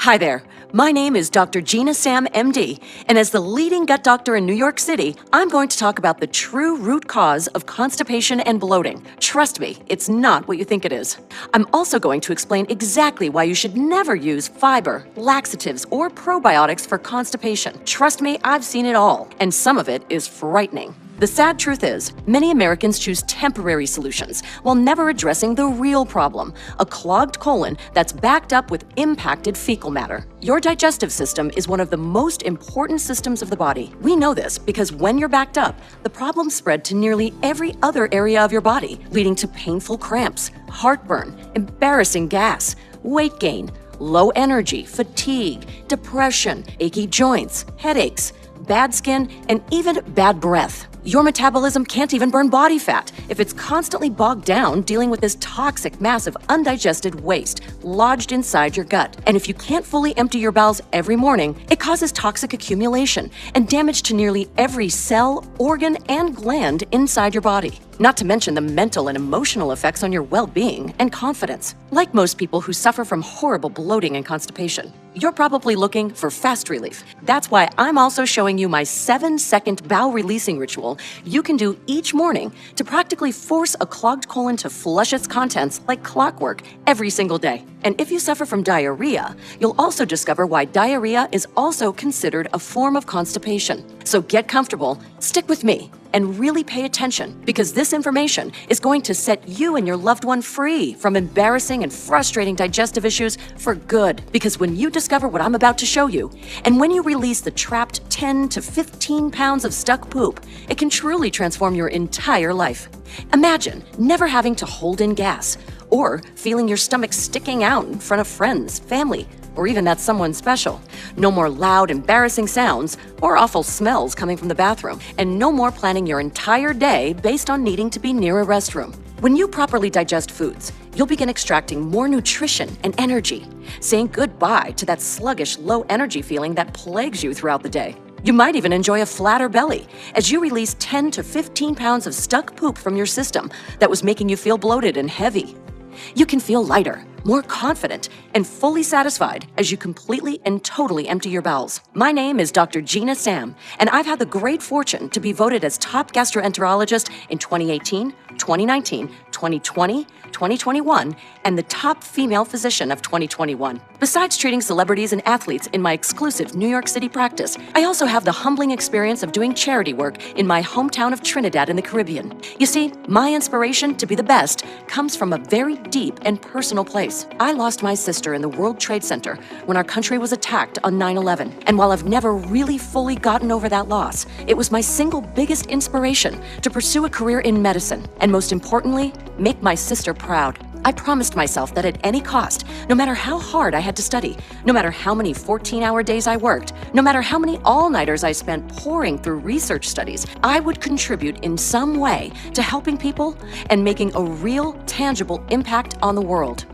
Hi there. My name is Dr. Gina Sam, MD, and as the leading gut doctor in New York City, I'm going to talk about the true root cause of constipation and bloating. Trust me, it's not what you think it is. I'm also going to explain exactly why you should never use fiber, laxatives, or probiotics for constipation. Trust me, I've seen it all, and some of it is frightening. The sad truth is, many Americans choose temporary solutions while never addressing the real problem, a clogged colon that's backed up with impacted fecal matter. Your digestive system is one of the most important systems of the body. We know this because when you're backed up, the problems spread to nearly every other area of your body, leading to painful cramps, heartburn, embarrassing gas, weight gain, low energy, fatigue, depression, achy joints, headaches, bad skin, and even bad breath. Your metabolism can't even burn body fat if it's constantly bogged down dealing with this toxic mass of undigested waste lodged inside your gut. And if you can't fully empty your bowels every morning, it causes toxic accumulation and damage to nearly every cell, organ, and gland inside your body. Not to mention the mental and emotional effects on your well-being and confidence. Like most people who suffer from horrible bloating and constipation, you're probably looking for fast relief. That's why I'm also showing you my 7-second bowel releasing ritual you can do each morning to practically force a clogged colon to flush its contents like clockwork every single day. And if you suffer from diarrhea, you'll also discover why diarrhea is also considered a form of constipation. So get comfortable, stick with me, and really pay attention, because this information is going to set you and your loved one free from embarrassing and frustrating digestive issues for good. Because when you discover what I'm about to show you, and when you release the trapped 10 to 15 pounds of stuck poop, it can truly transform your entire life. Imagine never having to hold in gas, or feeling your stomach sticking out in front of friends, family, or even that someone special. No more loud, embarrassing sounds or awful smells coming from the bathroom, and no more planning your entire day based on needing to be near a restroom. When you properly digest foods, you'll begin extracting more nutrition and energy, saying goodbye to that sluggish, low energy feeling that plagues you throughout the day. You might even enjoy a flatter belly as you release 10 to 15 pounds of stuck poop from your system that was making you feel bloated and heavy. You can feel lighter, more confident, and fully satisfied as you completely and totally empty your bowels. My name is Dr. Gina Sam, and I've had the great fortune to be voted as top gastroenterologist in 2018, 2019, 2020, 2021, and the top female physician of 2021. Besides treating celebrities and athletes in my exclusive New York City practice, I also have the humbling experience of doing charity work in my hometown of Trinidad in the Caribbean. You see, my inspiration to be the best comes from a very deep and personal place. I lost my sister in the World Trade Center when our country was attacked on 9/11. And while I've never really fully gotten over that loss, it was my single biggest inspiration to pursue a career in medicine, and most importantly, make my sister proud. I promised myself that at any cost, no matter how hard I had to study, no matter how many 14-hour days I worked, no matter how many all-nighters I spent pouring through research studies, I would contribute in some way to helping people and making a real, tangible impact on the world.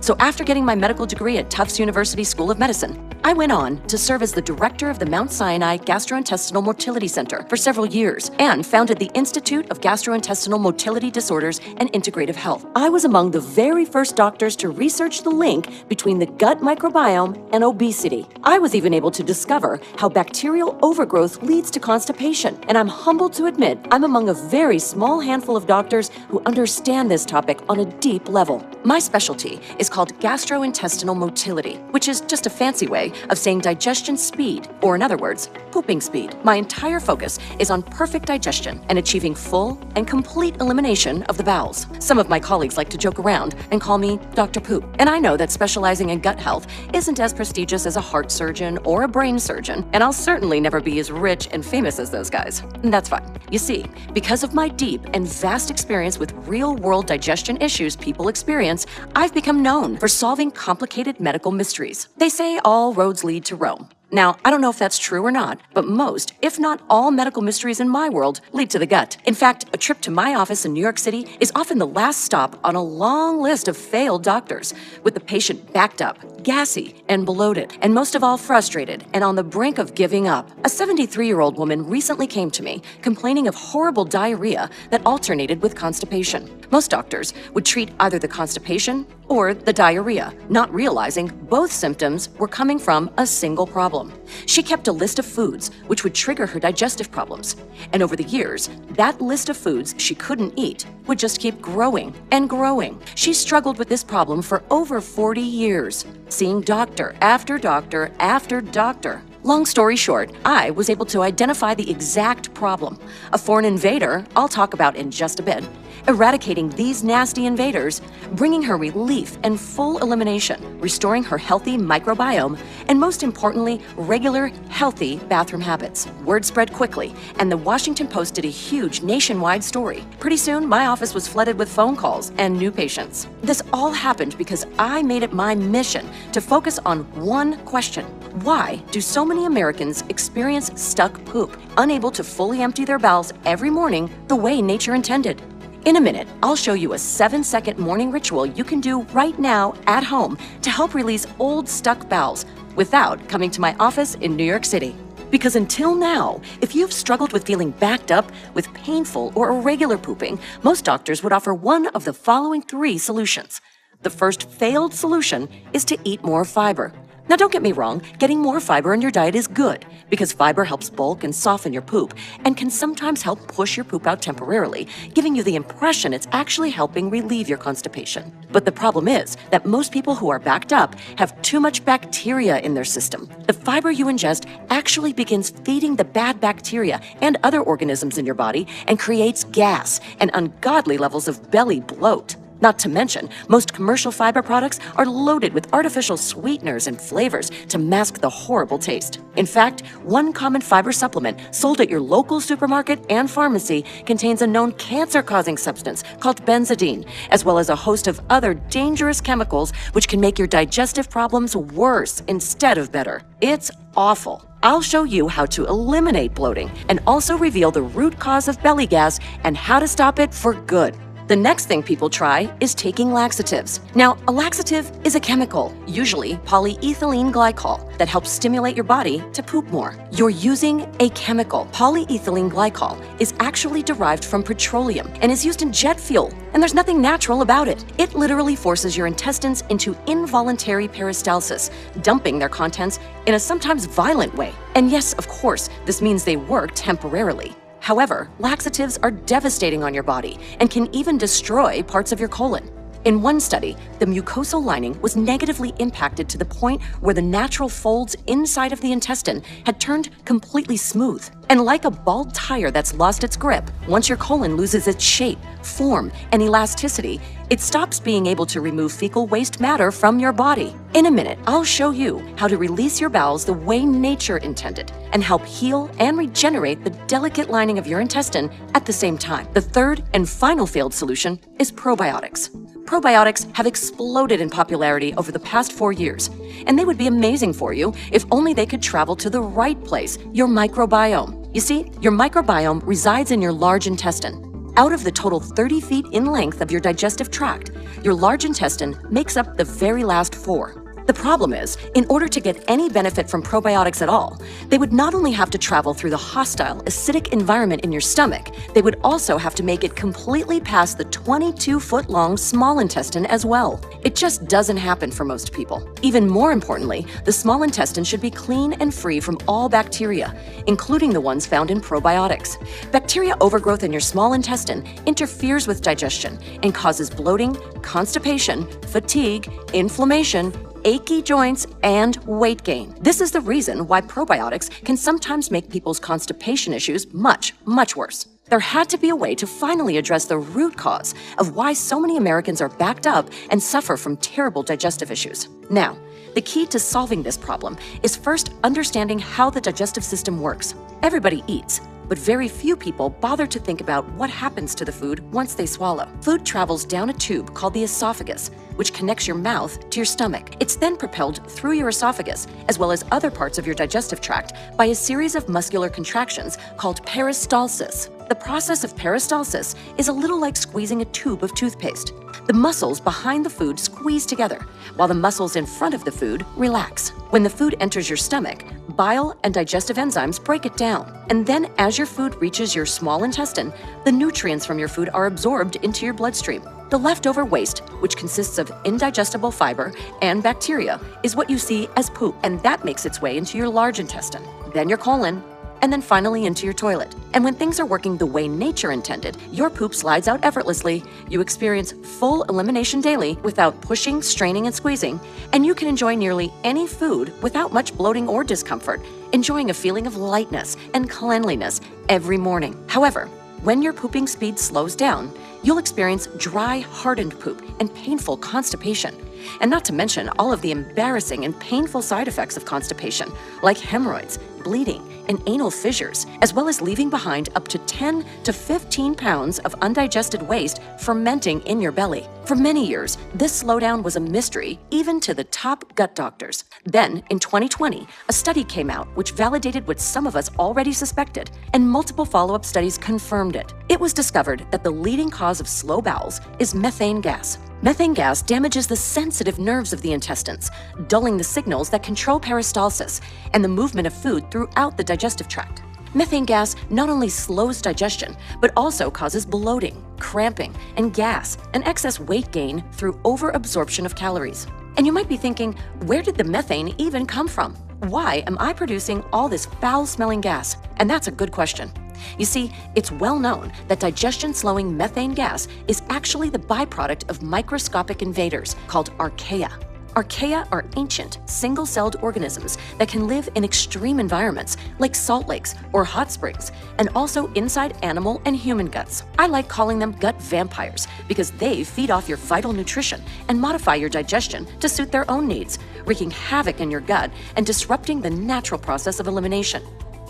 So after getting my medical degree at Tufts University School of Medicine, I went on to serve as the director of the Mount Sinai Gastrointestinal Motility Center for several years and founded the Institute of Gastrointestinal Motility Disorders and Integrative Health. I was among the very first doctors to research the link between the gut microbiome and obesity. I was even able to discover how bacterial overgrowth leads to constipation, and I'm humbled to admit I'm among a very small handful of doctors who understand this topic on a deep level. My specialty is called gastrointestinal motility, which is just a fancy way of saying digestion speed, or in other words, pooping speed. My entire focus is on perfect digestion and achieving full and complete elimination of the bowels. Some of my colleagues like to joke around and call me Dr. Poop, and I know that specializing in gut health isn't as prestigious as a heart surgeon or a brain surgeon, and I'll certainly never be as rich and famous as those guys. And that's fine. You see, because of my deep and vast experience with real-world digestion issues people experience, I've become known for solving complicated medical mysteries. They say all roads lead to Rome. Now, I don't know if that's true or not, but most, if not all, medical mysteries in my world lead to the gut. In fact, a trip to my office in New York City is often the last stop on a long list of failed doctors, with the patient backed up, gassy, and bloated, and most of all frustrated and on the brink of giving up. A 73-year-old woman recently came to me complaining of horrible diarrhea that alternated with constipation. Most doctors would treat either the constipation or the diarrhea, not realizing both symptoms were coming from a single problem. She kept a list of foods which would trigger her digestive problems. And over the years, that list of foods she couldn't eat would just keep growing and growing. She struggled with this problem for over 40 years, seeing doctor after doctor after doctor. Long story short, I was able to identify the exact problem. A foreign invader, I'll talk about in just a bit, eradicating these nasty invaders, bringing her relief and full elimination, restoring her healthy microbiome, and most importantly, regular, healthy bathroom habits. Word spread quickly, and the Washington Post did a huge nationwide story. Pretty soon, my office was flooded with phone calls and new patients. This all happened because I made it my mission to focus on one question. Why do so many Americans experience stuck poop, unable to fully empty their bowels every morning the way nature intended? In a minute, I'll show you a 7-second morning ritual you can do right now at home to help release old stuck bowels without coming to my office in New York City. Because until now, if you've struggled with feeling backed up with painful or irregular pooping, most doctors would offer one of the following 3 solutions. The first failed solution is to eat more fiber. Now, don't get me wrong, getting more fiber in your diet is good because fiber helps bulk and soften your poop and can sometimes help push your poop out temporarily, giving you the impression it's actually helping relieve your constipation. But the problem is that most people who are backed up have too much bacteria in their system. The fiber you ingest actually begins feeding the bad bacteria and other organisms in your body and creates gas and ungodly levels of belly bloat. Not to mention, most commercial fiber products are loaded with artificial sweeteners and flavors to mask the horrible taste. In fact, one common fiber supplement sold at your local supermarket and pharmacy contains a known cancer-causing substance called benzidine, as well as a host of other dangerous chemicals which can make your digestive problems worse instead of better. It's awful. I'll show you how to eliminate bloating and also reveal the root cause of belly gas and how to stop it for good. The next thing people try is taking laxatives. Now, a laxative is a chemical, usually polyethylene glycol, that helps stimulate your body to poop more. You're using a chemical. Polyethylene glycol is actually derived from petroleum and is used in jet fuel, and there's nothing natural about it. It literally forces your intestines into involuntary peristalsis, dumping their contents in a sometimes violent way. And yes, of course, this means they work temporarily. However, laxatives are devastating on your body and can even destroy parts of your colon. In one study, the mucosal lining was negatively impacted to the point where the natural folds inside of the intestine had turned completely smooth. And like a bald tire that's lost its grip, once your colon loses its shape, form, and elasticity, it stops being able to remove fecal waste matter from your body. In a minute, I'll show you how to release your bowels the way nature intended and help heal and regenerate the delicate lining of your intestine at the same time. The third and final failed solution is probiotics. Probiotics have exploded in popularity over the past 4 years, and they would be amazing for you if only they could travel to the right place, your microbiome. You see, your microbiome resides in your large intestine. Out of the total 30 feet in length of your digestive tract, your large intestine makes up the very last 4. The problem is, in order to get any benefit from probiotics at all, they would not only have to travel through the hostile, acidic environment in your stomach, they would also have to make it completely past the 22-foot-long small intestine as well. It just doesn't happen for most people. Even more importantly, the small intestine should be clean and free from all bacteria, including the ones found in probiotics. Bacteria overgrowth in your small intestine interferes with digestion and causes bloating, constipation, fatigue, inflammation, achy joints, and weight gain. This is the reason why probiotics can sometimes make people's constipation issues much, much worse. There had to be a way to finally address the root cause of why so many Americans are backed up and suffer from terrible digestive issues. Now, the key to solving this problem is first understanding how the digestive system works. Everybody eats, but very few people bother to think about what happens to the food once they swallow. Food travels down a tube called the esophagus, which connects your mouth to your stomach. It's then propelled through your esophagus, as well as other parts of your digestive tract, by a series of muscular contractions called peristalsis. The process of peristalsis is a little like squeezing a tube of toothpaste. The muscles behind the food squeeze together, while the muscles in front of the food relax. When the food enters your stomach, bile and digestive enzymes break it down. And then as your food reaches your small intestine, the nutrients from your food are absorbed into your bloodstream. The leftover waste, which consists of indigestible fiber and bacteria, is what you see as poop, and that makes its way into your large intestine, then your colon, and then finally into your toilet. And when things are working the way nature intended, your poop slides out effortlessly, you experience full elimination daily without pushing, straining, and squeezing, and you can enjoy nearly any food without much bloating or discomfort, enjoying a feeling of lightness and cleanliness every morning. However, when your pooping speed slows down, you'll experience dry, hardened poop and painful constipation. And not to mention all of the embarrassing and painful side effects of constipation, like hemorrhoids, bleeding, and anal fissures, as well as leaving behind up to 10 to 15 pounds of undigested waste fermenting in your belly. For many years, this slowdown was a mystery even to the top gut doctors. Then, in 2020, a study came out which validated what some of us already suspected, and multiple follow-up studies confirmed it. It was discovered that the leading cause of slow bowels is methane gas. Methane gas damages the sensitive nerves of the intestines, dulling the signals that control peristalsis and the movement of food throughout the digestive tract. Methane gas not only slows digestion, but also causes bloating, cramping, and gas, and excess weight gain through overabsorption of calories. And you might be thinking, where did the methane even come from? Why am I producing all this foul-smelling gas? And that's a good question. You see, it's well known that digestion-slowing methane gas is actually the byproduct of microscopic invaders called archaea. Archaea are ancient, single-celled organisms that can live in extreme environments like salt lakes or hot springs, and also inside animal and human guts. I like calling them gut vampires because they feed off your vital nutrition and modify your digestion to suit their own needs, wreaking havoc in your gut and disrupting the natural process of elimination.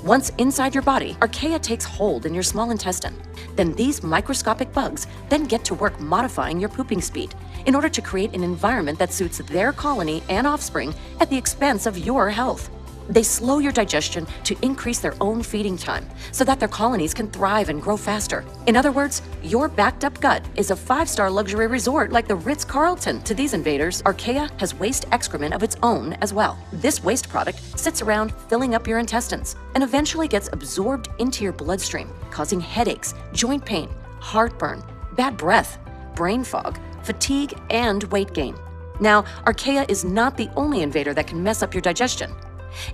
Once inside your body, archaea takes hold in your small intestine. Then these microscopic bugs then get to work modifying your pooping speed in order to create an environment that suits their colony and offspring at the expense of your health. They slow your digestion to increase their own feeding time so that their colonies can thrive and grow faster. In other words, your backed up gut is a 5-star luxury resort like the Ritz-Carlton. To these invaders, archaea has waste excrement of its own as well. This waste product sits around filling up your intestines and eventually gets absorbed into your bloodstream, causing headaches, joint pain, heartburn, bad breath, brain fog, fatigue, and weight gain. Now, archaea is not the only invader that can mess up your digestion.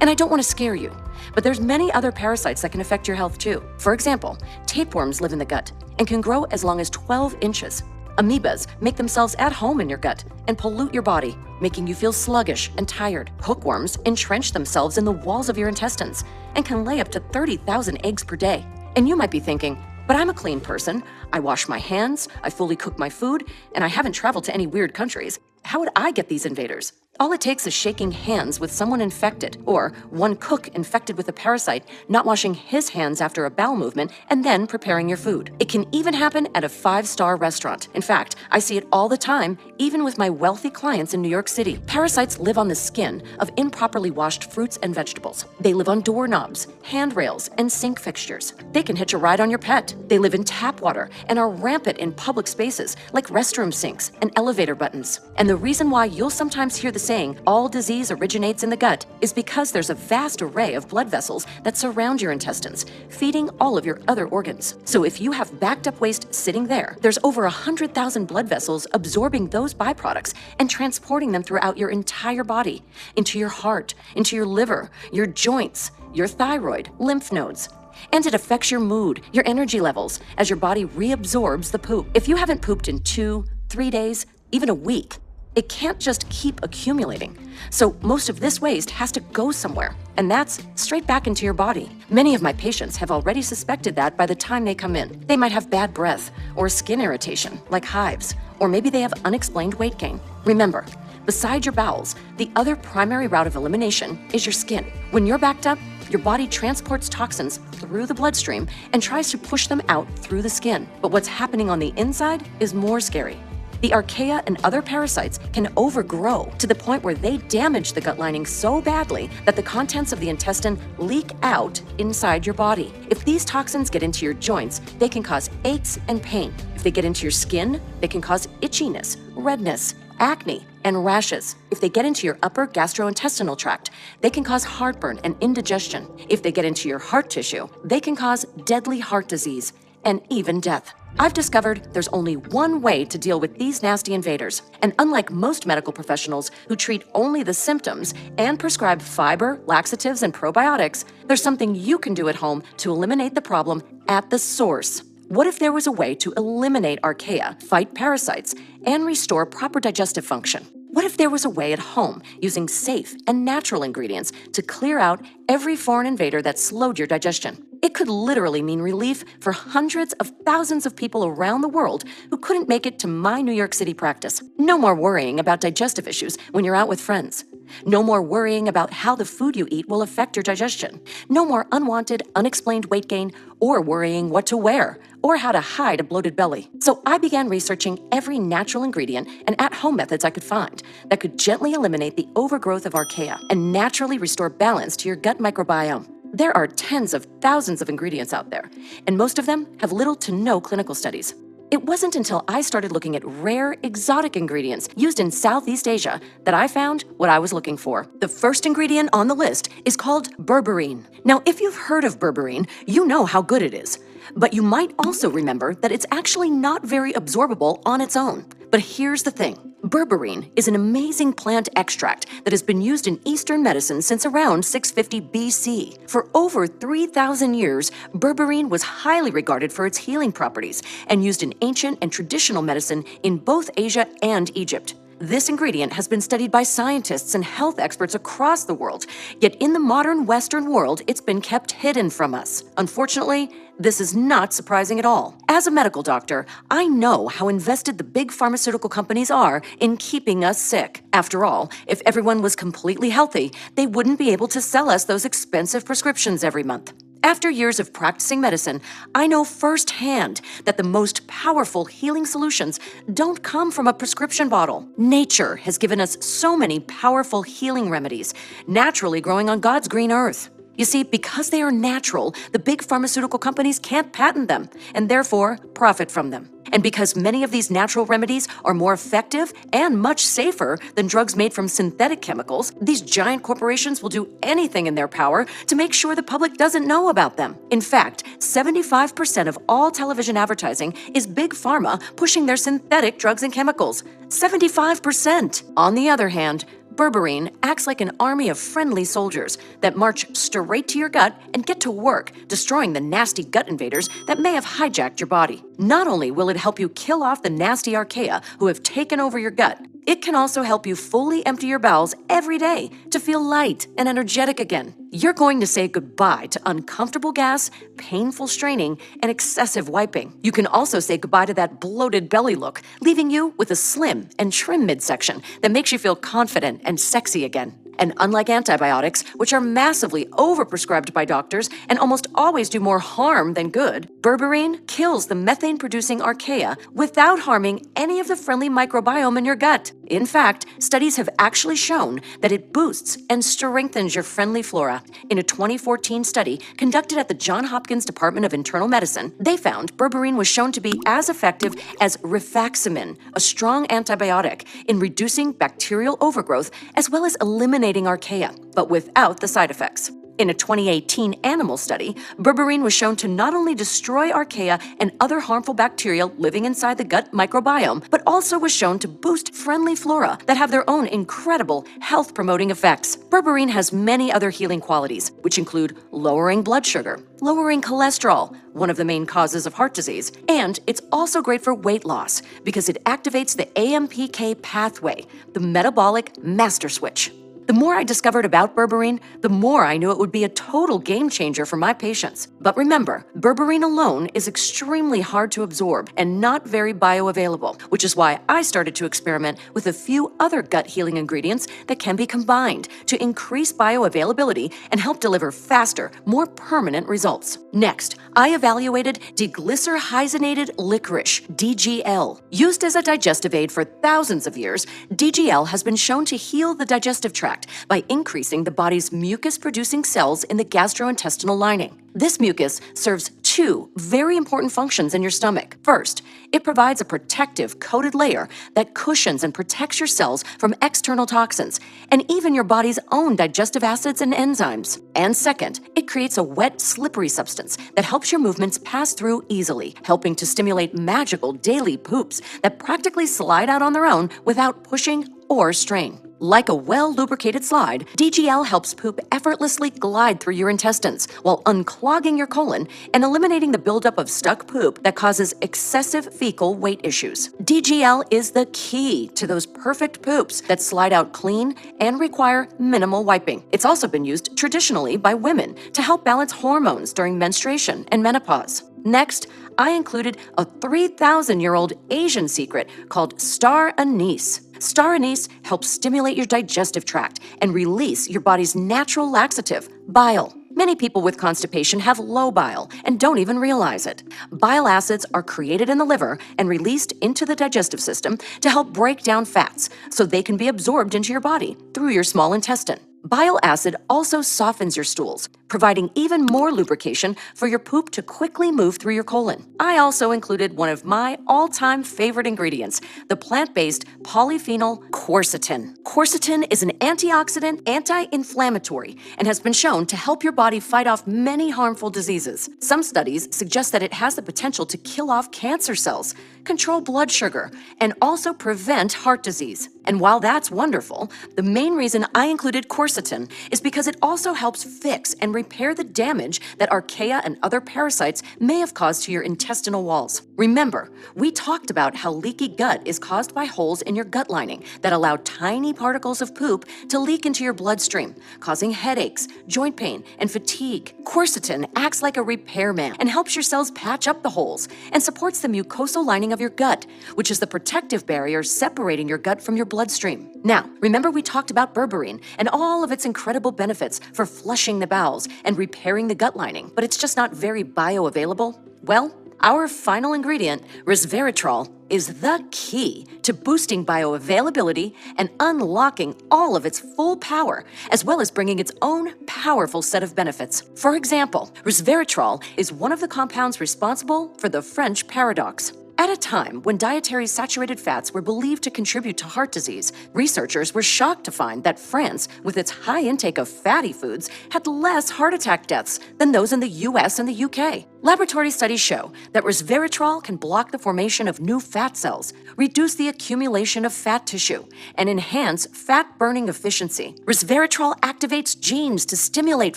And I don't want to scare you, but there's many other parasites that can affect your health too. For example, tapeworms live in the gut and can grow as long as 12 inches. Amoebas make themselves at home in your gut and pollute your body, making you feel sluggish and tired. Hookworms entrench themselves in the walls of your intestines and can lay up to 30,000 eggs per day. And you might be thinking, but I'm a clean person. I wash my hands, I fully cook my food, and I haven't traveled to any weird countries. How would I get these invaders? All it takes is shaking hands with someone infected, or one cook infected with a parasite not washing his hands after a bowel movement and then preparing your food. It can even happen at a 5-star restaurant. In fact, I see it all the time, even with my wealthy clients in New York City. Parasites live on the skin of improperly washed fruits and vegetables. They live on doorknobs, handrails, and sink fixtures. They can hitch a ride on your pet. They live in tap water and are rampant in public spaces like restroom sinks and elevator buttons. And the reason why you'll sometimes hear the saying, all disease originates in the gut, is because there's a vast array of blood vessels that surround your intestines, feeding all of your other organs. So if you have backed up waste sitting there, there's over 100,000 blood vessels absorbing those byproducts and transporting them throughout your entire body, into your heart, into your liver, your joints, your thyroid, lymph nodes. And it affects your mood, your energy levels, as your body reabsorbs the poop. If you haven't pooped in 2, 3 days, even a week, it can't just keep accumulating. So most of this waste has to go somewhere, and that's straight back into your body. Many of my patients have already suspected that by the time they come in. They might have bad breath or skin irritation, like hives, or maybe they have unexplained weight gain. Remember, beside your bowels, the other primary route of elimination is your skin. When you're backed up, your body transports toxins through the bloodstream and tries to push them out through the skin. But what's happening on the inside is more scary. The archaea and other parasites can overgrow to the point where they damage the gut lining so badly that the contents of the intestine leak out inside your body. If these toxins get into your joints, they can cause aches and pain. If they get into your skin, they can cause itchiness, redness, acne, and rashes. If they get into your upper gastrointestinal tract, they can cause heartburn and indigestion. If they get into your heart tissue, they can cause deadly heart disease and even death. I've discovered there's only one way to deal with these nasty invaders. And unlike most medical professionals who treat only the symptoms and prescribe fiber, laxatives, and probiotics, there's something you can do at home to eliminate the problem at the source. What if there was a way to eliminate archaea, fight parasites, and restore proper digestive function? What if there was a way at home, using safe and natural ingredients, to clear out every foreign invader that slowed your digestion? It could literally mean relief for hundreds of thousands of people around the world who couldn't make it to my New York City practice. No more worrying about digestive issues when you're out with friends. No more worrying about how the food you eat will affect your digestion. No more unwanted, unexplained weight gain, or worrying what to wear, or how to hide a bloated belly. So I began researching every natural ingredient and at-home methods I could find that could gently eliminate the overgrowth of archaea and naturally restore balance to your gut microbiome. There are tens of thousands of ingredients out there, and most of them have little to no clinical studies. It wasn't until I started looking at rare, exotic ingredients used in Southeast Asia that I found what I was looking for. The first ingredient on the list is called berberine. Now, if you've heard of berberine, you know how good it is. But you might also remember that it's actually not very absorbable on its own. But here's the thing. Berberine is an amazing plant extract that has been used in Eastern medicine since around 650 BC. For over 3,000 years, berberine was highly regarded for its healing properties and used in ancient and traditional medicine in both Asia and Egypt. This ingredient has been studied by scientists and health experts across the world, yet in the modern Western world, it's been kept hidden from us. Unfortunately, this is not surprising at all. As a medical doctor, I know how invested the big pharmaceutical companies are in keeping us sick. After all, if everyone was completely healthy, they wouldn't be able to sell us those expensive prescriptions every month. After years of practicing medicine, I know firsthand that the most powerful healing solutions don't come from a prescription bottle. Nature has given us so many powerful healing remedies, naturally growing on God's green earth. You see, because they are natural, the big pharmaceutical companies can't patent them and therefore profit from them. And because many of these natural remedies are more effective and much safer than drugs made from synthetic chemicals, these giant corporations will do anything in their power to make sure the public doesn't know about them. In fact, 75% of all television advertising is big pharma pushing their synthetic drugs and chemicals. 75%! On the other hand, berberine acts like an army of friendly soldiers that march straight to your gut and get to work, destroying the nasty gut invaders that may have hijacked your body. Not only will it help you kill off the nasty archaea who have taken over your gut, it can also help you fully empty your bowels every day to feel light and energetic again. You're going to say goodbye to uncomfortable gas, painful straining, and excessive wiping. You can also say goodbye to that bloated belly look, leaving you with a slim and trim midsection that makes you feel confident and sexy again. And unlike antibiotics, which are massively overprescribed by doctors and almost always do more harm than good, berberine kills the methane-producing archaea without harming any of the friendly microbiome in your gut. In fact, studies have actually shown that it boosts and strengthens your friendly flora. In a 2014 study conducted at the Johns Hopkins Department of Internal Medicine, they found berberine was shown to be as effective as rifaximin, a strong antibiotic, in reducing bacterial overgrowth as well as eliminating archaea, but without the side effects. In a 2018 animal study, berberine was shown to not only destroy archaea and other harmful bacteria living inside the gut microbiome, but also was shown to boost friendly flora that have their own incredible health-promoting effects. Berberine has many other healing qualities, which include lowering blood sugar, lowering cholesterol, one of the main causes of heart disease, and it's also great for weight loss because it activates the AMPK pathway, the metabolic master switch. The more I discovered about berberine, the more I knew it would be a total game changer for my patients. But remember, berberine alone is extremely hard to absorb and not very bioavailable, which is why I started to experiment with a few other gut healing ingredients that can be combined to increase bioavailability and help deliver faster, more permanent results. Next, I evaluated deglycyrrhizated licorice, DGL. Used as a digestive aid for thousands of years, DGL has been shown to heal the digestive tract by increasing the body's mucus-producing cells in the gastrointestinal lining. This mucus serves two very important functions in your stomach. First, it provides a protective coated layer that cushions and protects your cells from external toxins and even your body's own digestive acids and enzymes. And second, it creates a wet, slippery substance that helps your movements pass through easily, helping to stimulate magical daily poops that practically slide out on their own without pushing or strain. Like a well-lubricated slide, DGL helps poop effortlessly glide through your intestines while unclogging your colon and eliminating the buildup of stuck poop that causes excessive fecal weight issues. DGL is the key to those perfect poops that slide out clean and require minimal wiping. It's also been used traditionally by women to help balance hormones during menstruation and menopause. Next, I included a 3,000-year-old Asian secret called star anise. Star anise helps stimulate your digestive tract and release your body's natural laxative, bile. Many people with constipation have low bile and don't even realize it. Bile acids are created in the liver and released into the digestive system to help break down fats so they can be absorbed into your body through your small intestine. Bile acid also softens your stools, providing even more lubrication for your poop to quickly move through your colon. I also included one of my all-time favorite ingredients, the plant-based polyphenol quercetin. Quercetin is an antioxidant, anti-inflammatory, and has been shown to help your body fight off many harmful diseases. Some studies suggest that it has the potential to kill off cancer cells, control blood sugar, and also prevent heart disease. And while that's wonderful, the main reason I included quercetin is because it also helps fix and repair the damage that archaea and other parasites may have caused to your intestinal walls. Remember, we talked about how leaky gut is caused by holes in your gut lining that allow tiny particles of poop to leak into your bloodstream, causing headaches, joint pain, and fatigue. Quercetin acts like a repairman and helps your cells patch up the holes and supports the mucosal lining of your gut, which is the protective barrier separating your gut from your bloodstream. Now, remember we talked about berberine and all of its incredible benefits for flushing the bowels and repairing the gut lining, but it's just not very bioavailable? Well, our final ingredient, resveratrol, is the key to boosting bioavailability and unlocking all of its full power, as well as bringing its own powerful set of benefits. For example, resveratrol is one of the compounds responsible for the French paradox. At a time when dietary saturated fats were believed to contribute to heart disease, researchers were shocked to find that France, with its high intake of fatty foods, had less heart attack deaths than those in the US and the UK. Laboratory studies show that resveratrol can block the formation of new fat cells, reduce the accumulation of fat tissue, and enhance fat burning efficiency. Resveratrol activates genes to stimulate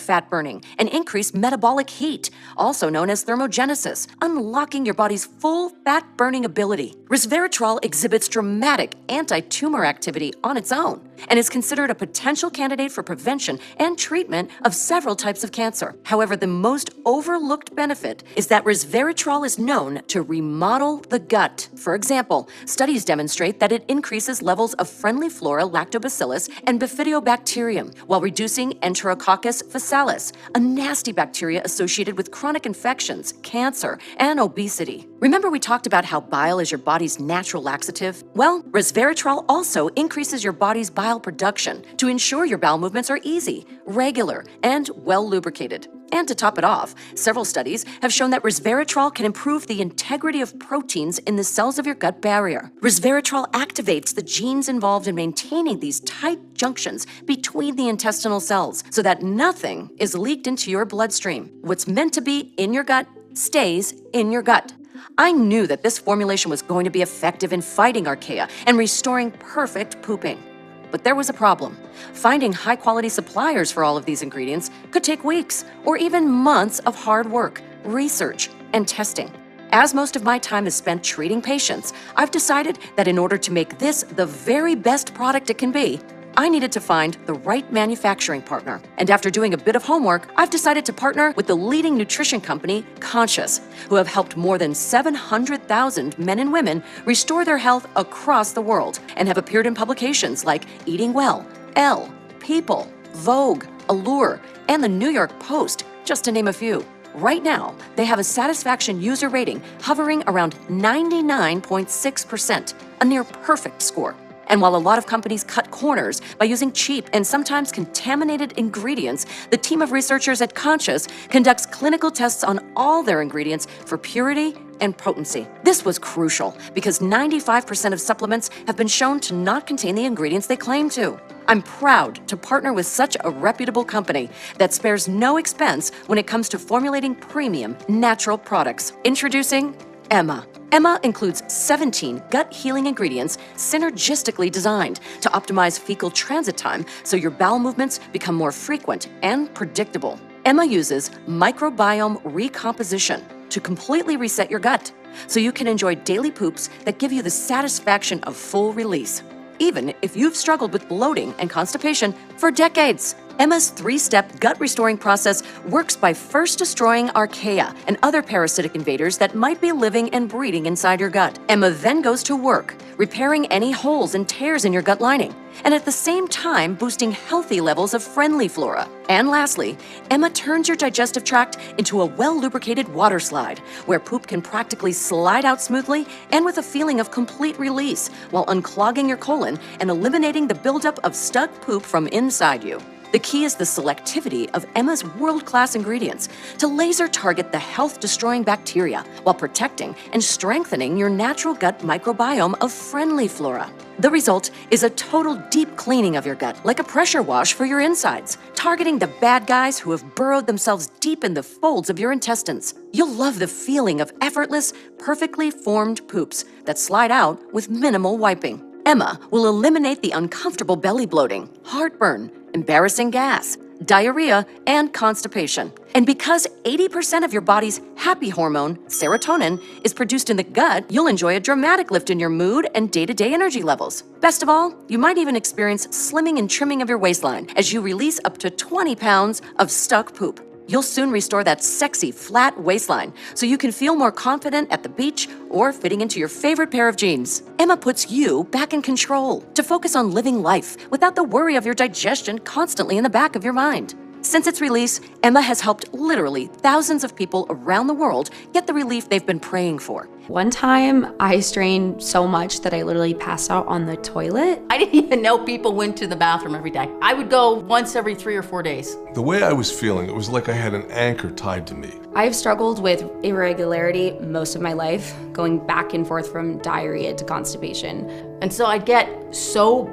fat burning and increase metabolic heat, also known as thermogenesis, unlocking your body's full fat burning ability. Resveratrol exhibits dramatic anti-tumor activity on its own and is considered a potential candidate for prevention and treatment of several types of cancer. However, the most overlooked benefit is that resveratrol is known to remodel the gut. For example, studies demonstrate that it increases levels of friendly flora lactobacillus and bifidobacterium while reducing enterococcus faecalis, a nasty bacteria associated with chronic infections, cancer, and obesity. Remember we talked about how bile is your body's natural laxative? Well, resveratrol also increases your body's bile production to ensure your bowel movements are easy, regular, and well lubricated. And to top it off, several studies have shown that resveratrol can improve the integrity of proteins in the cells of your gut barrier. Resveratrol activates the genes involved in maintaining these tight junctions between the intestinal cells so that nothing is leaked into your bloodstream. What's meant to be in your gut stays in your gut. I knew that this formulation was going to be effective in fighting archaea and restoring perfect pooping. But there was a problem. Finding high-quality suppliers for all of these ingredients could take weeks or even months of hard work, research, and testing. As most of my time is spent treating patients, I've decided that in order to make this the very best product it can be, I needed to find the right manufacturing partner. And after doing a bit of homework, I've decided to partner with the leading nutrition company, Conscious, who have helped more than 700,000 men and women restore their health across the world and have appeared in publications like Eating Well, Elle, People, Vogue, Allure, and the New York Post, just to name a few. Right now, they have a satisfaction user rating hovering around 99.6%, a near perfect score. And while a lot of companies cut corners by using cheap and sometimes contaminated ingredients, the team of researchers at Conscious conducts clinical tests on all their ingredients for purity and potency. This was crucial because 95% of supplements have been shown to not contain the ingredients they claim to. I'm proud to partner with such a reputable company that spares no expense when it comes to formulating premium natural products. Introducing Emma. Emma includes 17 gut-healing ingredients synergistically designed to optimize fecal transit time so your bowel movements become more frequent and predictable. Emma uses microbiome recomposition to completely reset your gut so you can enjoy daily poops that give you the satisfaction of full release, even if you've struggled with bloating and constipation for decades. Emma's 3-step gut-restoring process works by first destroying archaea and other parasitic invaders that might be living and breeding inside your gut. Emma then goes to work, repairing any holes and tears in your gut lining, and at the same time boosting healthy levels of friendly flora. And lastly, Emma turns your digestive tract into a well-lubricated water slide, where poop can practically slide out smoothly and with a feeling of complete release, while unclogging your colon and eliminating the buildup of stuck poop from inside you. The key is the selectivity of Emma's world-class ingredients to laser target the health-destroying bacteria while protecting and strengthening your natural gut microbiome of friendly flora. The result is a total deep cleaning of your gut, like a pressure wash for your insides, targeting the bad guys who have burrowed themselves deep in the folds of your intestines. You'll love the feeling of effortless, perfectly formed poops that slide out with minimal wiping. Emma will eliminate the uncomfortable belly bloating, heartburn, embarrassing gas, diarrhea, and constipation. And because 80% of your body's happy hormone, serotonin, is produced in the gut, you'll enjoy a dramatic lift in your mood and day-to-day energy levels. Best of all, you might even experience slimming and trimming of your waistline as you release up to 20 pounds of stuck poop. You'll soon restore that sexy, flat waistline so you can feel more confident at the beach or fitting into your favorite pair of jeans. Emma puts you back in control to focus on living life without the worry of your digestion constantly in the back of your mind. Since its release, Emma has helped literally thousands of people around the world get the relief they've been praying for. One time, I strained so much that I literally passed out on the toilet. I didn't even know people went to the bathroom every day. I would go once every 3 or 4 days. The way I was feeling, it was like I had an anchor tied to me. I've struggled with irregularity most of my life, going back and forth from diarrhea to constipation. And so I'd get so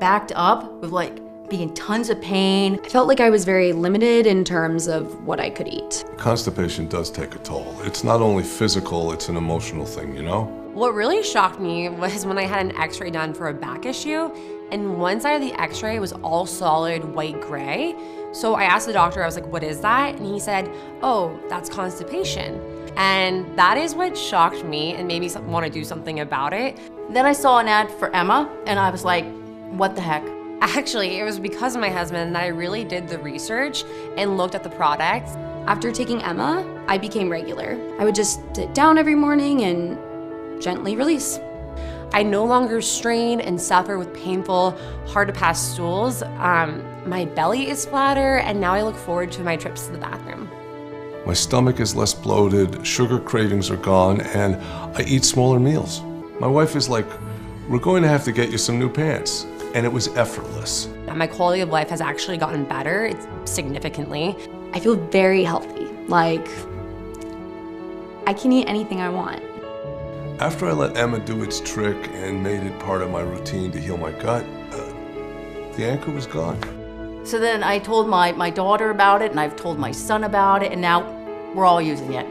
backed up with being in tons of pain. I felt like I was very limited in terms of what I could eat. Constipation does take a toll. It's not only physical, it's an emotional thing, you know? What really shocked me was when I had an x-ray done for a back issue, and one side of the x-ray was all solid white gray. So I asked the doctor, I was like, what is that? And he said, oh, that's constipation. And that is what shocked me and made me want to do something about it. Then I saw an ad for Emma, and I was like, what the heck? Actually, it was because of my husband that I really did the research and looked at the products. After taking Emma, I became regular. I would just sit down every morning and gently release. I no longer strain and suffer with painful, hard to pass stools. My belly is flatter, and now I look forward to my trips to the bathroom. My stomach is less bloated, sugar cravings are gone, and I eat smaller meals. My wife is like, we're going to have to get you some new pants. And it was effortless. My quality of life has actually gotten better, significantly. I feel very healthy. Like, I can eat anything I want. After I let Emma do its trick and made it part of my routine to heal my gut, the anchor was gone. So then I told my daughter about it, and I've told my son about it, and now we're all using it.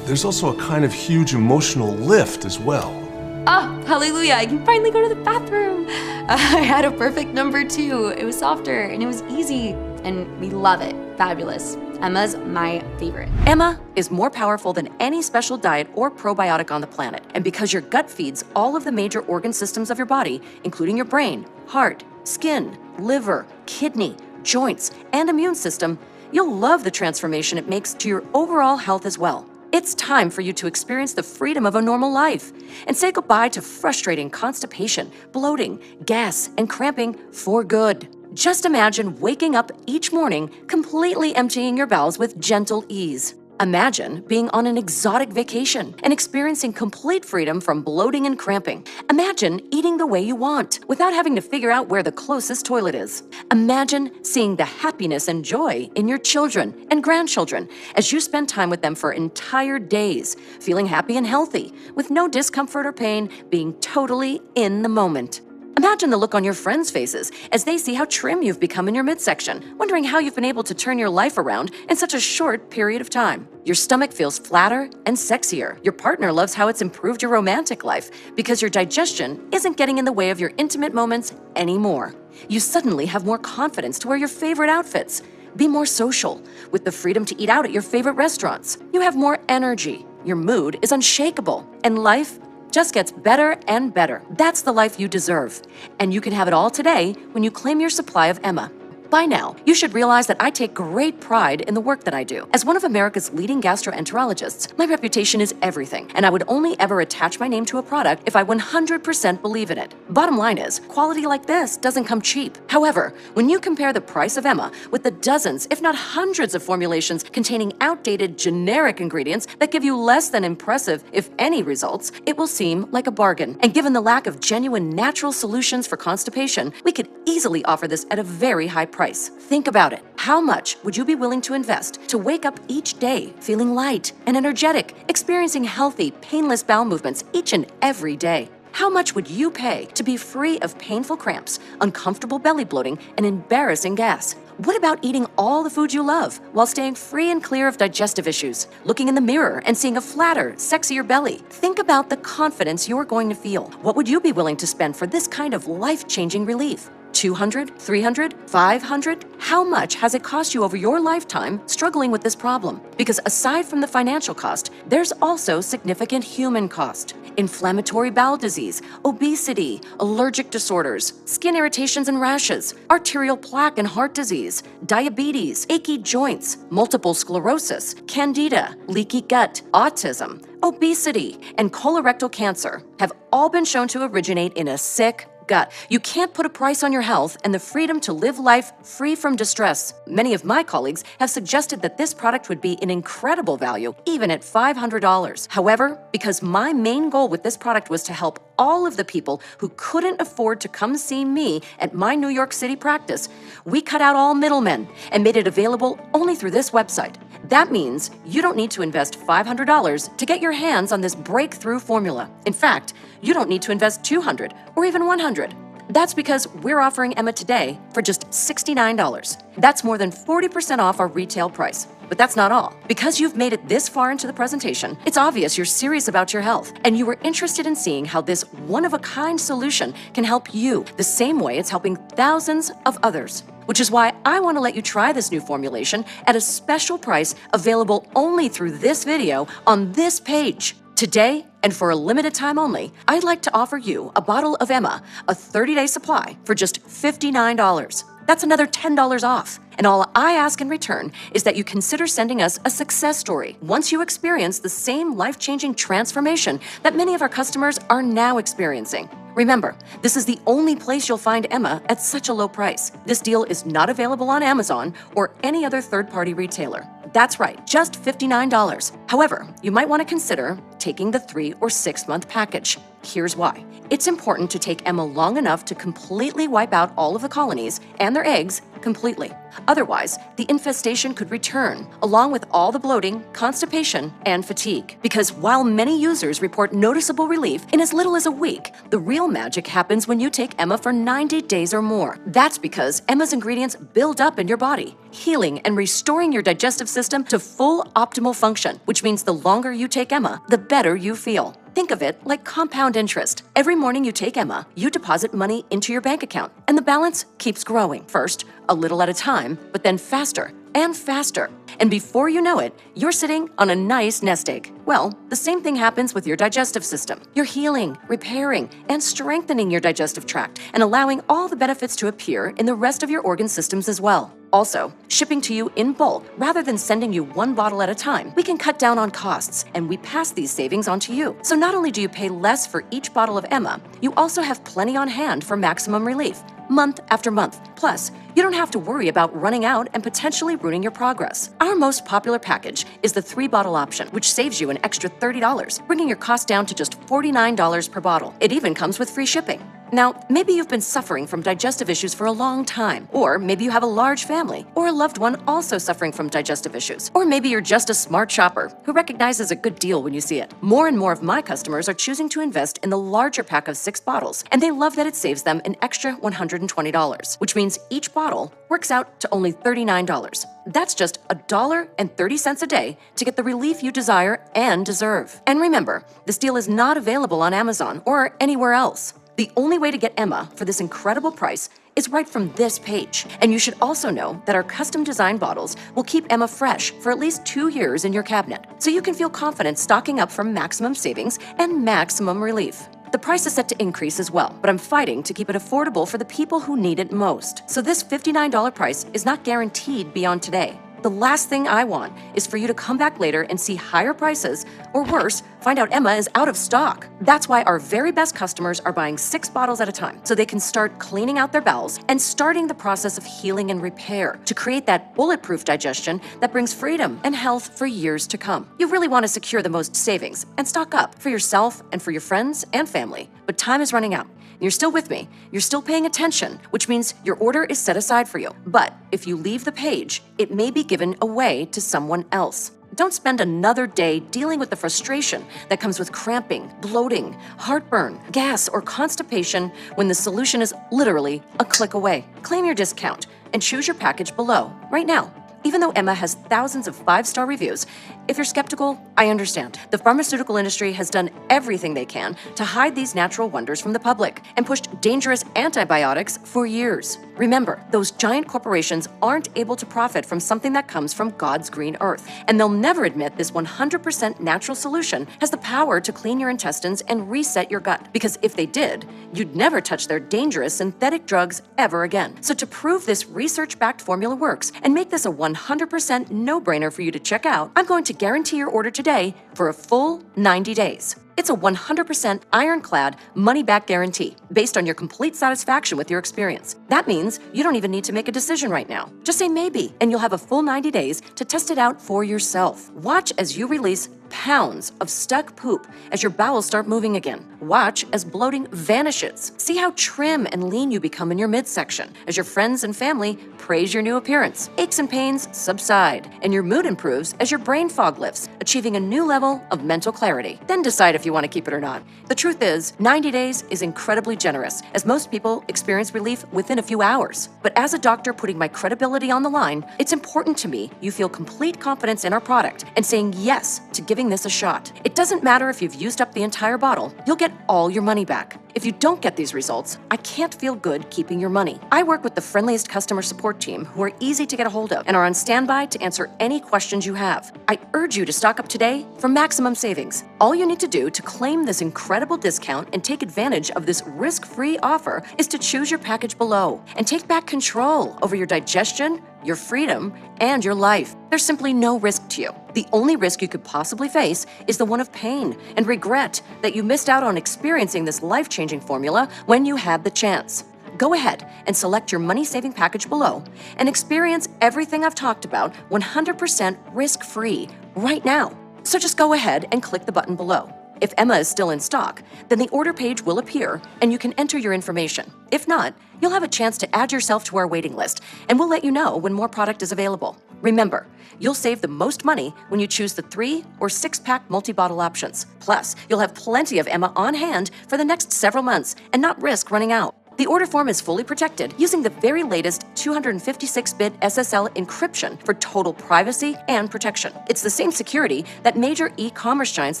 There's also a kind of huge emotional lift as well. Oh, hallelujah, I can finally go to the bathroom. I had a perfect number 2. It was softer and it was easy, and we love it. Fabulous. Emma's my favorite. Emma is more powerful than any special diet or probiotic on the planet. And because your gut feeds all of the major organ systems of your body, including your brain, heart, skin, liver, kidney, joints, and immune system, you'll love the transformation it makes to your overall health as well. It's time for you to experience the freedom of a normal life and say goodbye to frustrating constipation, bloating, gas, and cramping for good. Just imagine waking up each morning completely emptying your bowels with gentle ease. Imagine being on an exotic vacation and experiencing complete freedom from bloating and cramping. Imagine eating the way you want without having to figure out where the closest toilet is. Imagine seeing the happiness and joy in your children and grandchildren as you spend time with them for entire days, feeling happy and healthy, with no discomfort or pain, being totally in the moment. Imagine the look on your friends' faces as they see how trim you've become in your midsection, wondering how you've been able to turn your life around in such a short period of time. Your stomach feels flatter and sexier. Your partner loves how it's improved your romantic life because your digestion isn't getting in the way of your intimate moments anymore. You suddenly have more confidence to wear your favorite outfits, be more social, with the freedom to eat out at your favorite restaurants. You have more energy. Your mood is unshakable, and life just gets better and better. That's the life you deserve. And you can have it all today when you claim your supply of Emma. By now, you should realize that I take great pride in the work that I do. As one of America's leading gastroenterologists, my reputation is everything, and I would only ever attach my name to a product if I 100% believe in it. Bottom line is, quality like this doesn't come cheap. However, when you compare the price of Emma with the dozens, if not hundreds of formulations containing outdated generic ingredients that give you less than impressive, if any, results, it will seem like a bargain. And given the lack of genuine natural solutions for constipation, we could easily offer this at a very high price. Think about it. How much would you be willing to invest to wake up each day feeling light and energetic, experiencing healthy, painless bowel movements each and every day? How much would you pay to be free of painful cramps, uncomfortable belly bloating, and embarrassing gas? What about eating all the food you love while staying free and clear of digestive issues, looking in the mirror and seeing a flatter, sexier belly? Think about the confidence you're going to feel. What would you be willing to spend for this kind of life-changing relief? $200, $300, $500? How much has it cost you over your lifetime struggling with this problem? Because aside from the financial cost, there's also significant human cost. Inflammatory bowel disease, obesity, allergic disorders, skin irritations and rashes, arterial plaque and heart disease, diabetes, achy joints, multiple sclerosis, candida, leaky gut, autism, obesity, and colorectal cancer have all been shown to originate in a sick gut. You can't put a price on your health and the freedom to live life free from distress. Many of my colleagues have suggested that this product would be an incredible value, even at $500. However, because my main goal with this product was to help all of the people who couldn't afford to come see me at my New York City practice, we cut out all middlemen and made it available only through this website. That means you don't need to invest $500 to get your hands on this breakthrough formula. In fact, you don't need to invest $200 or even $100. That's because we're offering Emma today for just $69. That's more than 40% off our retail price. But that's not all. Because you've made it this far into the presentation, it's obvious you're serious about your health, and you were interested in seeing how this one-of-a-kind solution can help you the same way it's helping thousands of others. Which is why I want to let you try this new formulation at a special price available only through this video on this page. Today, and for a limited time only, I'd like to offer you a bottle of Emma, a 30-day supply, for just $59. That's another $10 off. And all I ask in return is that you consider sending us a success story once you experience the same life-changing transformation that many of our customers are now experiencing. Remember, this is the only place you'll find Emma at such a low price. This deal is not available on Amazon or any other third-party retailer. That's right, just $59. However, you might want to consider taking the 3 or 6 month package. Here's why. It's important to take Emma long enough to completely wipe out all of the colonies and their eggs completely. Otherwise, the infestation could return, along with all the bloating, constipation, and fatigue. Because while many users report noticeable relief in as little as a week, the real magic happens when you take Emma for 90 days or more. That's because Emma's ingredients build up in your body, healing and restoring your digestive system to full optimal function, which means the longer you take Emma, the better you feel. Think of it like compound interest. Every morning you take Emma, you deposit money into your bank account, and the balance keeps growing. First, a little at a time, but then faster and faster. And before you know it, you're sitting on a nice nest egg. Well, the same thing happens with your digestive system. You're healing, repairing, and strengthening your digestive tract and allowing all the benefits to appear in the rest of your organ systems as well. Also, shipping to you in bulk rather than sending you one bottle at a time, we can cut down on costs and we pass these savings on to you. So not only do you pay less for each bottle of Emma, you also have plenty on hand for maximum relief, month after month. Plus, you don't have to worry about running out and potentially ruining your progress. Our most popular package is the 3-bottle option, which saves you an extra $30, bringing your cost down to just $49 per bottle. It even comes with free shipping. Now, maybe you've been suffering from digestive issues for a long time, or maybe you have a large family, or a loved one also suffering from digestive issues, or maybe you're just a smart shopper who recognizes a good deal when you see it. More and more of my customers are choosing to invest in the larger pack of 6 bottles, and they love that it saves them an extra $120, which means each bottle works out to only $39. That's just $1.30 a day to get the relief you desire and deserve. And remember, this deal is not available on Amazon or anywhere else. The only way to get Emma for this incredible price is right from this page. And you should also know that our custom design bottles will keep Emma fresh for at least 2 years in your cabinet, so you can feel confident stocking up for maximum savings and maximum relief. The price is set to increase as well, but I'm fighting to keep it affordable for the people who need it most. So this $59 price is not guaranteed beyond today. The last thing I want is for you to come back later and see higher prices, or worse, find out Emma is out of stock. That's why our very best customers are buying 6 bottles at a time, so they can start cleaning out their bowels and starting the process of healing and repair to create that bulletproof digestion that brings freedom and health for years to come. You really want to secure the most savings and stock up for yourself and for your friends and family. But time is running out. You're still with me. You're still paying attention, which means your order is set aside for you. But if you leave the page, it may be given away to someone else. Don't spend another day dealing with the frustration that comes with cramping, bloating, heartburn, gas, or constipation when the solution is literally a click away. Claim your discount and choose your package below right now. Even though Emma has thousands of 5-star reviews, if you're skeptical, I understand. The pharmaceutical industry has done everything they can to hide these natural wonders from the public and pushed dangerous antibiotics for years. Remember, those giant corporations aren't able to profit from something that comes from God's green earth, and they'll never admit this 100% natural solution has the power to clean your intestines and reset your gut, because if they did, you'd never touch their dangerous synthetic drugs ever again. So to prove this research-backed formula works and make this a 100% no-brainer for you to check out, I'm going to guarantee your order today for a full 90 days. It's a 100% ironclad money-back guarantee based on your complete satisfaction with your experience. That means you don't even need to make a decision right now. Just say maybe, and you'll have a full 90 days to test it out for yourself. Watch as you release pounds of stuck poop as your bowels start moving again. Watch as bloating vanishes. See how trim and lean you become in your midsection as your friends and family praise your new appearance. Aches and pains subside, and your mood improves as your brain fog lifts, achieving a new level of mental clarity. Then decide if you want to keep it or not. The truth is, 90 days is incredibly generous, as most people experience relief within a few hours. But as a doctor putting my credibility on the line, it's important to me you feel complete confidence in our product and saying yes to giving this a shot. It doesn't matter if you've used up the entire bottle, you'll get all your money back. If you don't get these results, I can't feel good keeping your money. I work with the friendliest customer support team who are easy to get a hold of and are on standby to answer any questions you have. I urge you to stock up today for maximum savings. All you need to do to claim this incredible discount and take advantage of this risk-free offer is to choose your package below and take back control over your digestion, your freedom, and your life. There's simply no risk to you. The only risk you could possibly face is the one of pain and regret that you missed out on experiencing this life-changing formula when you had the chance. Go ahead and select your money-saving package below and experience everything I've talked about 100% risk-free right now. So just go ahead and click the button below. If Emma is still in stock, then the order page will appear and you can enter your information. If not, you'll have a chance to add yourself to our waiting list and we'll let you know when more product is available. Remember, you'll save the most money when you choose the 3 or 6-pack multi-bottle options. Plus, you'll have plenty of Emma on hand for the next several months and not risk running out. The order form is fully protected using the very latest 256-bit SSL encryption for total privacy and protection. It's the same security that major e-commerce giants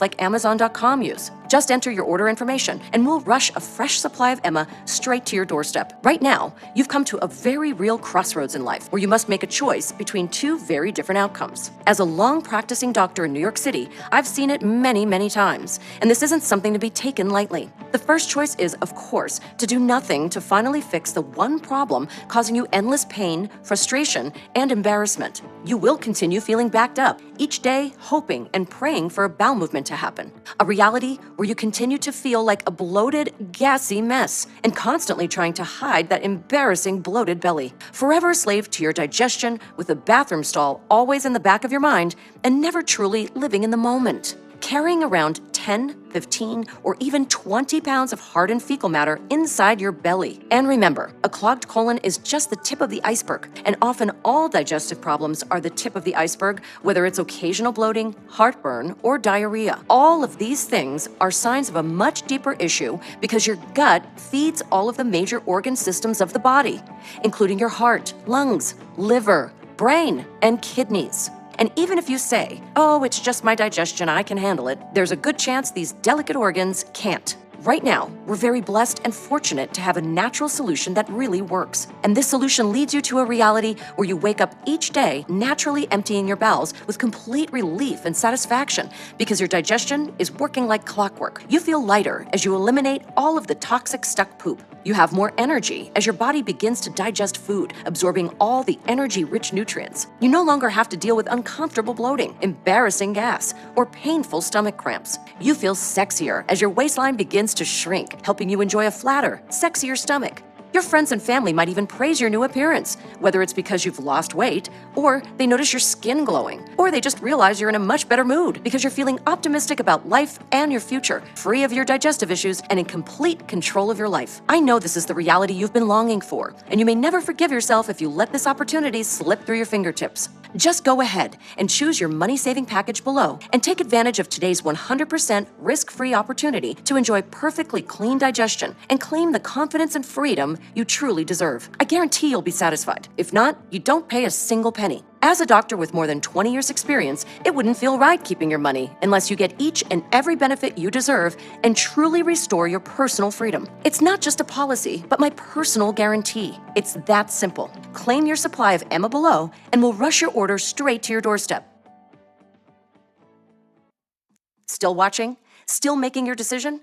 like Amazon.com use. Just enter your order information and we'll rush a fresh supply of Emma straight to your doorstep. Right now, you've come to a very real crossroads in life where you must make a choice between two very different outcomes. As a long practicing doctor in New York City, I've seen it many, many times, and this isn't something to be taken lightly. The first choice is, of course, to do nothing to finally fix the one problem causing you endless pain, frustration, and embarrassment. You will continue feeling backed up, each day hoping and praying for a bowel movement to happen. A reality where you continue to feel like a bloated, gassy mess and constantly trying to hide that embarrassing bloated belly. Forever a slave to your digestion with a bathroom stall always in the back of your mind and never truly living in the moment. Carrying around 10, 15, or even 20 pounds of hardened fecal matter inside your belly. And remember, a clogged colon is just the tip of the iceberg, and often all digestive problems are the tip of the iceberg, whether it's occasional bloating, heartburn, or diarrhea. All of these things are signs of a much deeper issue because your gut feeds all of the major organ systems of the body, including your heart, lungs, liver, brain, and kidneys. And even if you say, oh, it's just my digestion, I can handle it, there's a good chance these delicate organs can't. Right now, we're very blessed and fortunate to have a natural solution that really works. And this solution leads you to a reality where you wake up each day naturally emptying your bowels with complete relief and satisfaction because your digestion is working like clockwork. You feel lighter as you eliminate all of the toxic stuck poop. You have more energy as your body begins to digest food, absorbing all the energy-rich nutrients. You no longer have to deal with uncomfortable bloating, embarrassing gas, or painful stomach cramps. You feel sexier as your waistline begins to shrink, helping you enjoy a flatter, sexier stomach. Your friends and family might even praise your new appearance, whether it's because you've lost weight, or they notice your skin glowing, or they just realize you're in a much better mood because you're feeling optimistic about life and your future, free of your digestive issues and in complete control of your life. I know this is the reality you've been longing for, and you may never forgive yourself if you let this opportunity slip through your fingertips. Just go ahead and choose your money-saving package below and take advantage of today's 100% risk-free opportunity to enjoy perfectly clean digestion and claim the confidence and freedom you truly deserve. I guarantee you'll be satisfied. If not, you don't pay a single penny. As a doctor with more than 20 years experience, it wouldn't feel right keeping your money unless you get each and every benefit you deserve and truly restore your personal freedom. It's not just a policy, but my personal guarantee. It's that simple. Claim your supply of Emma below and we'll rush your order straight to your doorstep. Still watching? Still making your decision?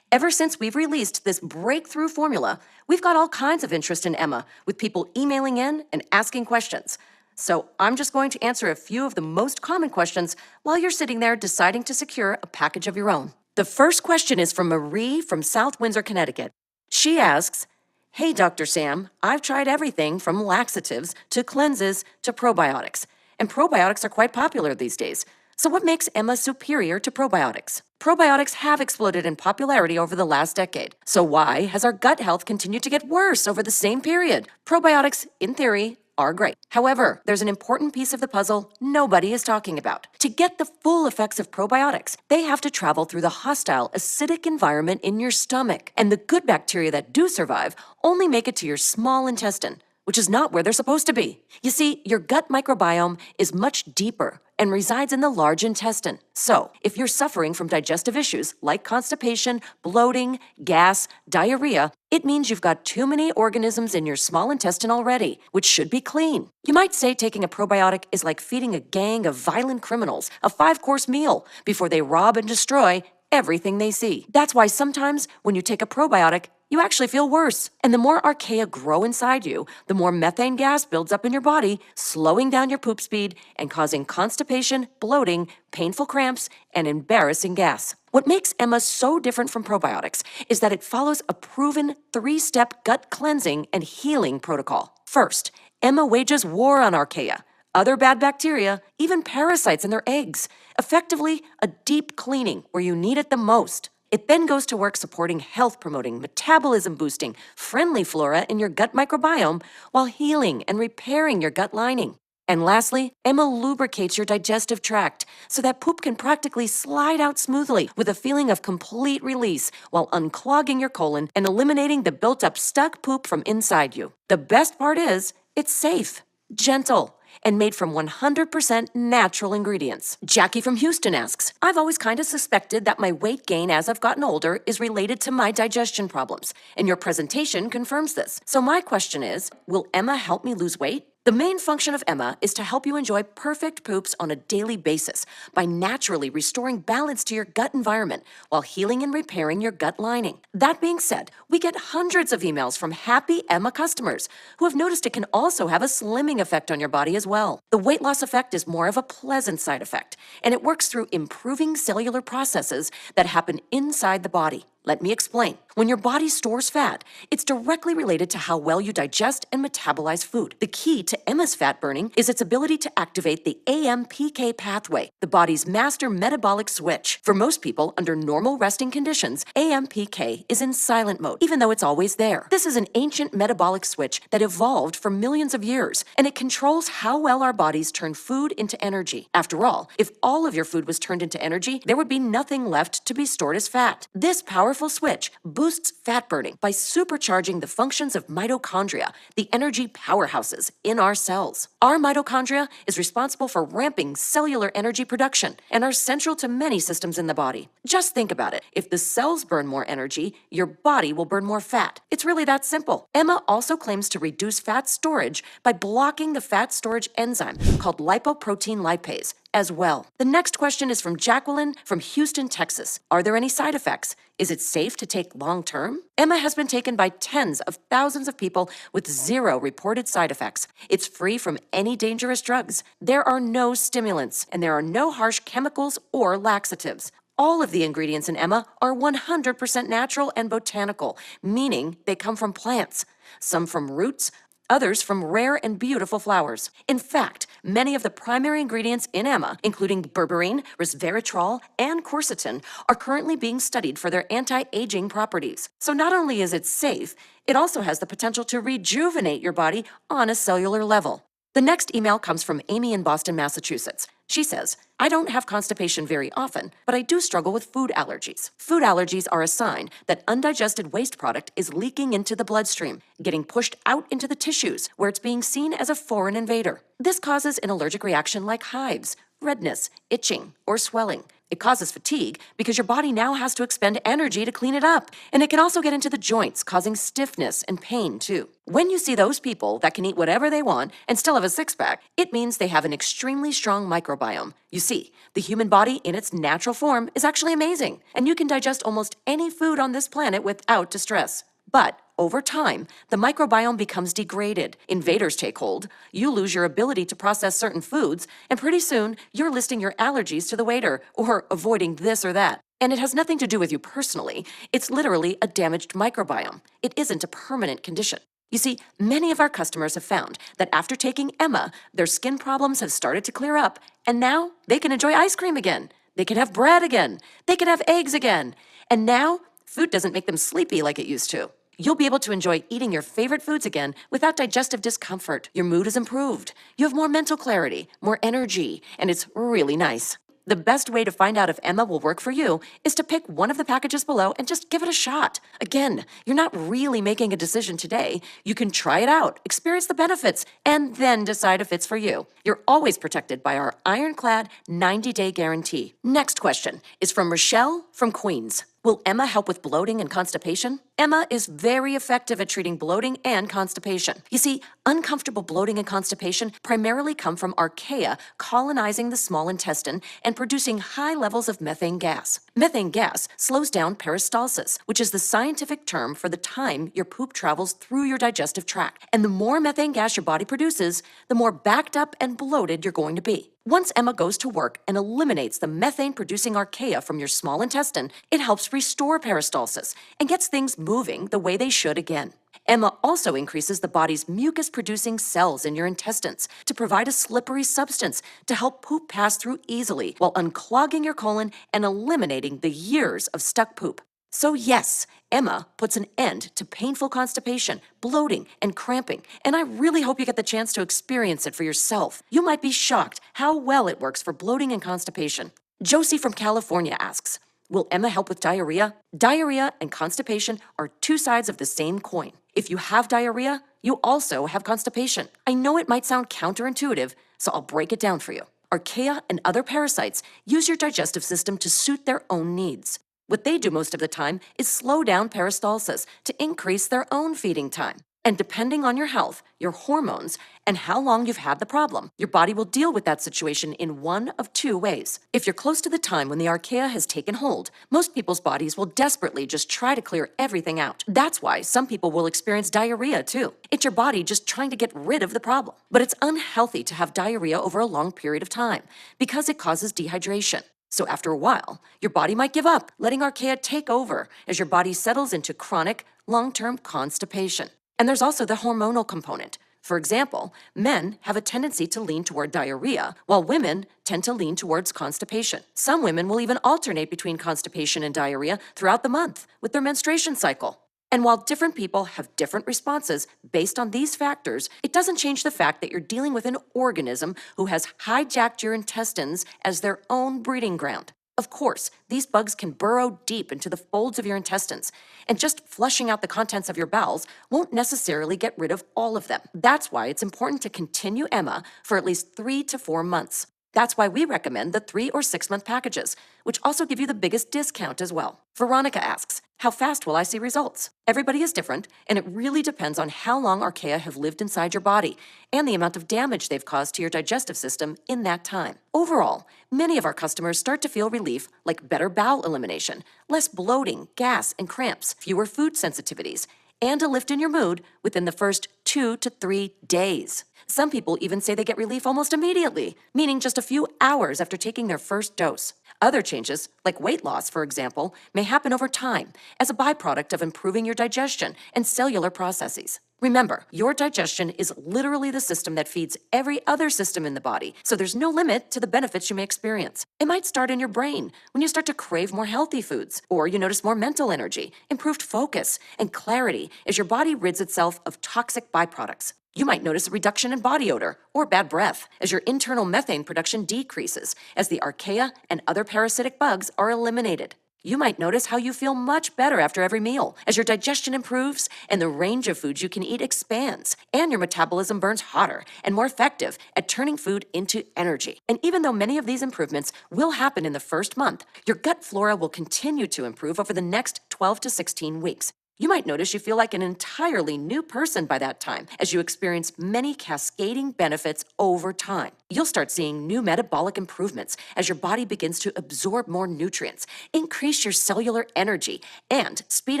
Ever since we've released this breakthrough formula, we've got all kinds of interest in Emma, with people emailing in and asking questions. So I'm just going to answer a few of the most common questions while you're sitting there deciding to secure a package of your own. The first question is from Marie from South Windsor, Connecticut. She asks, hey, Dr. Sam, I've tried everything from laxatives to cleanses to probiotics, and probiotics are quite popular these days. So what makes Emma superior to probiotics? Probiotics have exploded in popularity over the last decade. So why has our gut health continued to get worse over the same period? Probiotics, in theory, are great. However, there's an important piece of the puzzle nobody is talking about. To get the full effects of probiotics, they have to travel through the hostile, acidic environment in your stomach. And the good bacteria that do survive only make it to your small intestine, which is not where they're supposed to be. You see, your gut microbiome is much deeper and resides in the large intestine. So, if you're suffering from digestive issues like constipation, bloating, gas, diarrhea, it means you've got too many organisms in your small intestine already, which should be clean. You might say taking a probiotic is like feeding a gang of violent criminals a 5-course meal before they rob and destroy everything they see. That's why sometimes when you take a probiotic, you actually feel worse. And the more archaea grow inside you, the more methane gas builds up in your body, slowing down your poop speed and causing constipation, bloating, painful cramps, and embarrassing gas. What makes Emma so different from probiotics is that it follows a proven 3-step gut cleansing and healing protocol. First, Emma wages war on archaea, other bad bacteria, even parasites in their eggs, effectively a deep cleaning where you need it the most. It then goes to work supporting health-promoting, metabolism-boosting, friendly flora in your gut microbiome while healing and repairing your gut lining. And lastly, Emma lubricates your digestive tract so that poop can practically slide out smoothly with a feeling of complete release while unclogging your colon and eliminating the built-up stuck poop from inside you. The best part is, it's safe, gentle, and made from 100% natural ingredients. Jackie from Houston asks, I've always kind of suspected that my weight gain as I've gotten older is related to my digestion problems, and your presentation confirms this. So my question is, will Emma help me lose weight? The main function of Emma is to help you enjoy perfect poops on a daily basis by naturally restoring balance to your gut environment while healing and repairing your gut lining. That being said, we get hundreds of emails from happy Emma customers who have noticed it can also have a slimming effect on your body as well. The weight loss effect is more of a pleasant side effect, and it works through improving cellular processes that happen inside the body. Let me explain. When your body stores fat, it's directly related to how well you digest and metabolize food. The key to Emma's fat burning is its ability to activate the AMPK pathway, the body's master metabolic switch. For most people, under normal resting conditions, AMPK is in silent mode, even though it's always there. This is an ancient metabolic switch that evolved for millions of years, and it controls how well our bodies turn food into energy. After all, if all of your food was turned into energy, there would be nothing left to be stored as fat. This powerful switch boosts fat burning by supercharging the functions of mitochondria, the energy powerhouses in our cells. Our mitochondria is responsible for ramping cellular energy production and are central to many systems in the body. Just think about it. If the cells burn more energy, your body will burn more fat. It's really that simple. Emma also claims to reduce fat storage by blocking the fat storage enzyme called lipoprotein lipase as well. The next question is from Jacqueline from Houston, Texas. Are there any side effects? Is it safe to take long term? Emma has been taken by tens of thousands of people with zero reported side effects. It's free from any dangerous drugs. There are no stimulants, and there are no harsh chemicals or laxatives. All of the ingredients in Emma are 100% natural and botanical, meaning they come from plants, some from roots, others from rare and beautiful flowers. In fact, many of the primary ingredients in Emma, including berberine, resveratrol, and quercetin, are currently being studied for their anti-aging properties. So not only is it safe, it also has the potential to rejuvenate your body on a cellular level. The next email comes from Amy in Boston, Massachusetts. She says, I don't have constipation very often, but I do struggle with food allergies. Food allergies are a sign that undigested waste product is leaking into the bloodstream, getting pushed out into the tissues where it's being seen as a foreign invader. This causes an allergic reaction like hives, redness, itching, or swelling. It causes fatigue because your body now has to expend energy to clean it up. And it can also get into the joints, causing stiffness and pain too. When you see those people that can eat whatever they want and still have a six-pack, it means they have an extremely strong microbiome. You see, the human body in its natural form is actually amazing, and you can digest almost any food on this planet without distress. But over time, the microbiome becomes degraded. Invaders take hold, you lose your ability to process certain foods, and pretty soon, you're listing your allergies to the waiter or avoiding this or that. And it has nothing to do with you personally. It's literally a damaged microbiome. It isn't a permanent condition. You see, many of our customers have found that after taking Emma, their skin problems have started to clear up, and now they can enjoy ice cream again. They can have bread again. They can have eggs again. And now, food doesn't make them sleepy like it used to. You'll be able to enjoy eating your favorite foods again without digestive discomfort. Your mood is improved. You have more mental clarity, more energy, and it's really nice. The best way to find out if Emma will work for you is to pick one of the packages below and just give it a shot. Again, you're not really making a decision today. You can try it out, experience the benefits, and then decide if it's for you. You're always protected by our ironclad 90-day guarantee. Next question is from Rochelle from Queens. Will Emma help with bloating and constipation? Emma is very effective at treating bloating and constipation. You see, uncomfortable bloating and constipation primarily come from archaea colonizing the small intestine and producing high levels of methane gas. Methane gas slows down peristalsis, which is the scientific term for the time your poop travels through your digestive tract. And the more methane gas your body produces, the more backed up and bloated you're going to be. Once Emma goes to work and eliminates the methane-producing archaea from your small intestine, it helps restore peristalsis and gets things moving the way they should again. Emma also increases the body's mucus-producing cells in your intestines to provide a slippery substance to help poop pass through easily while unclogging your colon and eliminating the years of stuck poop. So yes, Emma puts an end to painful constipation, bloating, and cramping, and I really hope you get the chance to experience it for yourself. You might be shocked how well it works for bloating and constipation. Josie from California asks, Will Emma help with diarrhea? Diarrhea and constipation are two sides of the same coin. If you have diarrhea, you also have constipation. I know it might sound counterintuitive, so I'll break it down for you. Archaea and other parasites use your digestive system to suit their own needs. What they do most of the time is slow down peristalsis to increase their own feeding time. And depending on your health, your hormones, and how long you've had the problem, your body will deal with that situation in one of two ways. If you're close to the time when the archaea has taken hold, most people's bodies will desperately just try to clear everything out. That's why some people will experience diarrhea too. It's your body just trying to get rid of the problem. But it's unhealthy to have diarrhea over a long period of time because it causes dehydration. So after a while, your body might give up, letting archaea take over as your body settles into chronic, long-term constipation. And there's also the hormonal component. For example, men have a tendency to lean toward diarrhea, while women tend to lean towards constipation. Some women will even alternate between constipation and diarrhea throughout the month with their menstruation cycle. And while different people have different responses based on these factors, it doesn't change the fact that you're dealing with an organism who has hijacked your intestines as their own breeding ground. Of course, these bugs can burrow deep into the folds of your intestines, and just flushing out the contents of your bowels won't necessarily get rid of all of them. That's why it's important to continue Emma for at least 3 to 4 months. That's why we recommend the 3 or 6 month packages, which also give you the biggest discount as well. Veronica asks, how fast will I see results? Everybody is different, and it really depends on how long archaea have lived inside your body and the amount of damage they've caused to your digestive system in that time. Overall, many of our customers start to feel relief, like better bowel elimination, less bloating, gas, and cramps, fewer food sensitivities, and a lift in your mood within the first 2 to 3 days. Some people even say they get relief almost immediately, meaning just a few hours after taking their first dose. Other changes, like weight loss, for example, may happen over time as a byproduct of improving your digestion and cellular processes. Remember, your digestion is literally the system that feeds every other system in the body, so there's no limit to the benefits you may experience. It might start in your brain when you start to crave more healthy foods, or you notice more mental energy, improved focus, and clarity as your body rids itself of toxic byproducts. You might notice a reduction in body odor or bad breath as your internal methane production decreases as the archaea and other parasitic bugs are eliminated. You might notice how you feel much better after every meal as your digestion improves and the range of foods you can eat expands, and your metabolism burns hotter and more effective at turning food into energy. And even though many of these improvements will happen in the first month, your gut flora will continue to improve over the next 12 to 16 weeks. You might notice you feel like an entirely new person by that time as you experience many cascading benefits over time. You'll start seeing new metabolic improvements as your body begins to absorb more nutrients, increase your cellular energy, and speed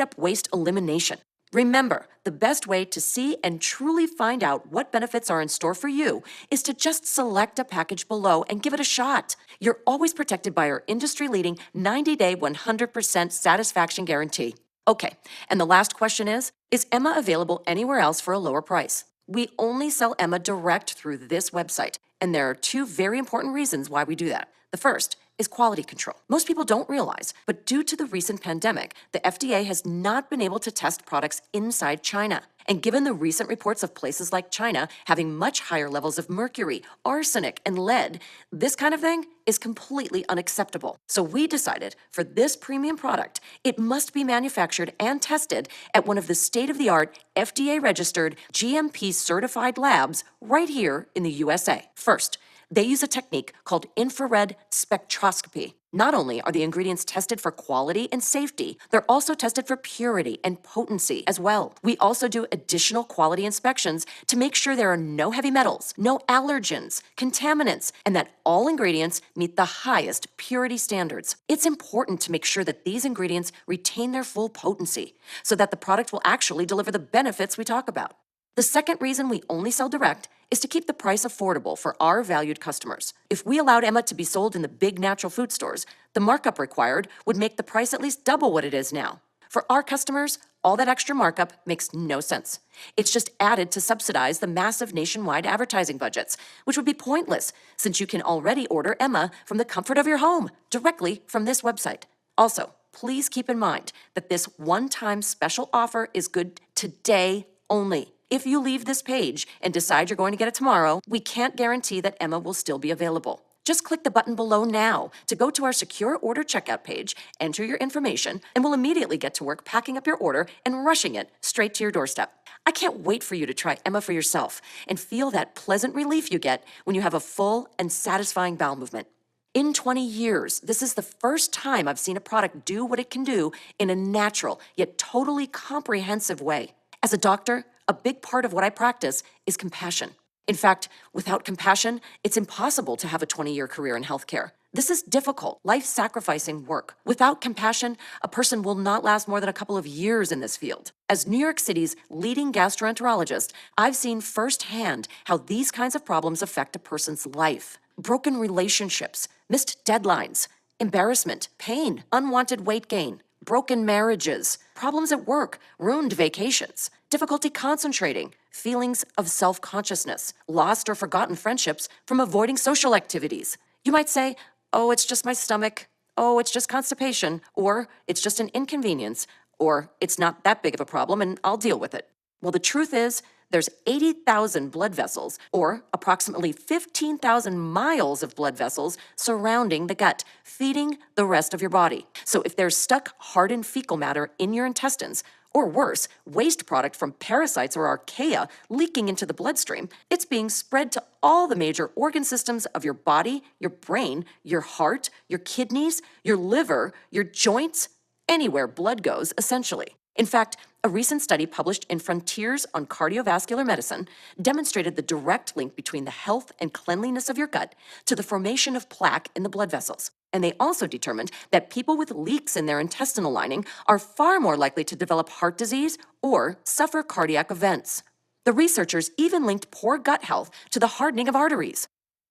up waste elimination. Remember, the best way to see and truly find out what benefits are in store for you is to just select a package below and give it a shot. You're always protected by our industry-leading 90-day 100% satisfaction guarantee. Okay, and the last question is Emma available anywhere else for a lower price? We only sell Emma direct through this website, and there are 2 very important reasons why we do that. The first is quality control. Most people don't realize, but due to the recent pandemic, the FDA has not been able to test products inside China. And given the recent reports of places like China having much higher levels of mercury, arsenic, and lead, this kind of thing is completely unacceptable. So we decided for this premium product, it must be manufactured and tested at one of the state-of-the-art, FDA-registered, GMP-certified labs right here in the USA. First, they use a technique called infrared spectroscopy. Not only are the ingredients tested for quality and safety, they're also tested for purity and potency as well. We also do additional quality inspections to make sure there are no heavy metals, no allergens, contaminants, and that all ingredients meet the highest purity standards. It's important to make sure that these ingredients retain their full potency so that the product will actually deliver the benefits we talk about. The second reason we only sell direct is to keep the price affordable for our valued customers. If we allowed Emma to be sold in the big natural food stores, the markup required would make the price at least double what it is now. For our customers, all that extra markup makes no sense. It's just added to subsidize the massive nationwide advertising budgets, which would be pointless since you can already order Emma from the comfort of your home, directly from this website. Also, please keep in mind that this one-time special offer is good today only. If you leave this page and decide you're going to get it tomorrow, we can't guarantee that Emma will still be available. Just click the button below now to go to our secure order checkout page, enter your information, and we'll immediately get to work packing up your order and rushing it straight to your doorstep. I can't wait for you to try Emma for yourself and feel that pleasant relief you get when you have a full and satisfying bowel movement. In 20 years, this is the first time I've seen a product do what it can do in a natural yet totally comprehensive way. As a doctor, a big part of what I practice is compassion. In fact, without compassion, it's impossible to have a 20-year career in healthcare. This is difficult, life-sacrificing work. Without compassion, a person will not last more than a couple of years in this field. As New York City's leading gastroenterologist, I've seen firsthand how these kinds of problems affect a person's life. Broken relationships, missed deadlines, embarrassment, pain, unwanted weight gain, broken marriages, problems at work, ruined vacations, difficulty concentrating, feelings of self-consciousness, lost or forgotten friendships from avoiding social activities. You might say, oh, it's just my stomach, oh, it's just constipation, or it's just an inconvenience, or it's not that big of a problem and I'll deal with it. Well, the truth is, there's 80,000 blood vessels, or approximately 15,000 miles of blood vessels surrounding the gut, feeding the rest of your body. So if there's stuck hardened fecal matter in your intestines, or worse, waste product from parasites or archaea leaking into the bloodstream, it's being spread to all the major organ systems of your body, your brain, your heart, your kidneys, your liver, your joints, anywhere blood goes, essentially. In fact, a recent study published in Frontiers on Cardiovascular Medicine demonstrated the direct link between the health and cleanliness of your gut to the formation of plaque in the blood vessels. And they also determined that people with leaks in their intestinal lining are far more likely to develop heart disease or suffer cardiac events. The researchers even linked poor gut health to the hardening of arteries.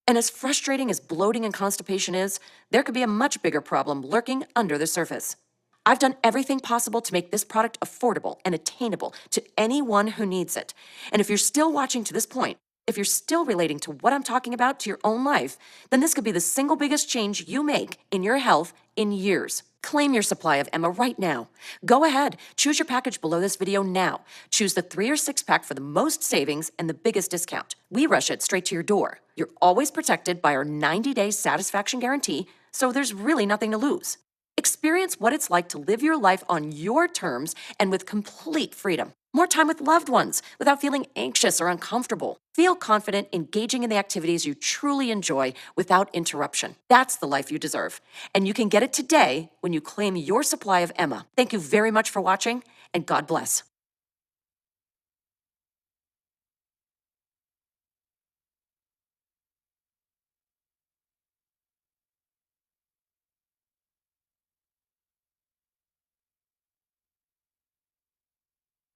And as frustrating as bloating and constipation is, there could be a much bigger problem lurking under the surface. I've done everything possible to make this product affordable and attainable to anyone who needs it. And if you're still watching to this point, if you're still relating to what I'm talking about to your own life, then this could be the single biggest change you make in your health in years. Claim your supply of Emma right now. Go ahead, choose your package below this video now. Choose the 3 or 6 pack for the most savings and the biggest discount. We rush it straight to your door. You're always protected by our 90-day satisfaction guarantee, so there's really nothing to lose. Experience what it's like to live your life on your terms and with complete freedom. More time with loved ones without feeling anxious or uncomfortable. Feel confident engaging in the activities you truly enjoy without interruption. That's the life you deserve. And you can get it today when you claim your supply of Emma. Thank you very much for watching, and God bless.